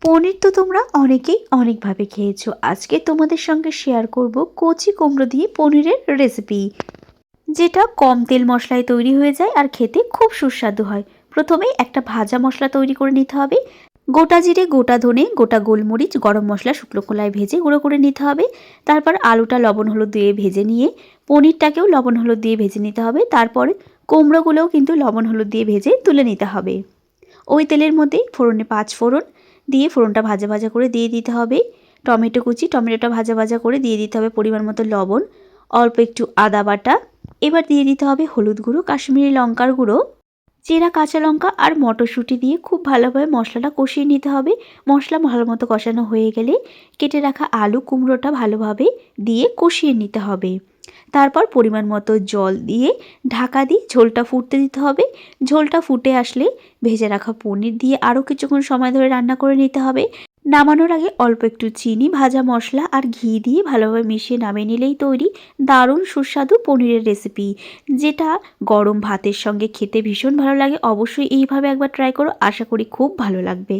পনির তো তোমরা অনেকেই অনেকভাবে খেয়েছো। আজকে তোমাদের সঙ্গে শেয়ার করব কচি কুমড়ো দিয়ে পনিরের রেসিপি, যেটা কম তেল মশলায় তৈরি হয়ে যায় আর খেতে খুব সুস্বাদু হয়। প্রথমেই একটা ভাজা মশলা তৈরি করে নিতে হবে। গোটা জিরে, গোটা ধনে, গোটা গোলমরিচ, গরম মশলা শুকনো খোলায় ভেজে গুঁড়ো করে নিতে হবে। তারপর আলুটা লবণ হলুদ দিয়ে ভেজে নিয়ে পনিরটাকেও লবণ হলুদ দিয়ে ভেজে নিতে হবে। তারপরে কুমড়োগুলোও কিন্তু লবণ হলুদ দিয়ে ভেজে তুলে নিতে হবে। ওই তেলের মধ্যেই ফোড়নে 5 ফোড়ন দিয়ে ফোড়নটা ভাজা ভাজা করে দিয়ে দিতে হবে টমেটো কুচি। টমেটোটা ভাজা ভাজা করে দিয়ে দিতে হবে পরিমাণ মতো লবণ, অল্প একটু আদা বাটা। এবার দিয়ে দিতে হবে হলুদ গুঁড়ো, কাশ্মীরি লঙ্কার গুঁড়ো, চেরা কাঁচা লঙ্কা আর মটরশুঁটি দিয়ে খুব ভালোভাবে মশলাটা কষিয়ে নিতে হবে। মশলা ভালো মতো কষানো হয়ে গেলে কেটে রাখা আলু কুমড়োটা ভালোভাবে দিয়ে কষিয়ে নিতে হবে। তারপর পরিমাণ মতো জল দিয়ে ঢাকা দিয়ে ঝোলটা ফুটতে দিতে হবে। ঝোলটা ফুটে আসলে ভেজে রাখা পনির দিয়ে আরও কিছুক্ষণ সময় ধরে রান্না করে নিতে হবে। নামানোর আগে অল্প একটু চিনি, ভাজা মশলা আর ঘি দিয়ে ভালোভাবে মিশিয়ে নামিয়ে নিলেই তৈরি দারুণ সুস্বাদু পনিরের রেসিপি, যেটা গরম ভাতের সঙ্গে খেতে ভীষণ ভালো লাগে। অবশ্যই এইভাবে একবার ট্রাই করো, আশা করি খুব ভালো লাগবে।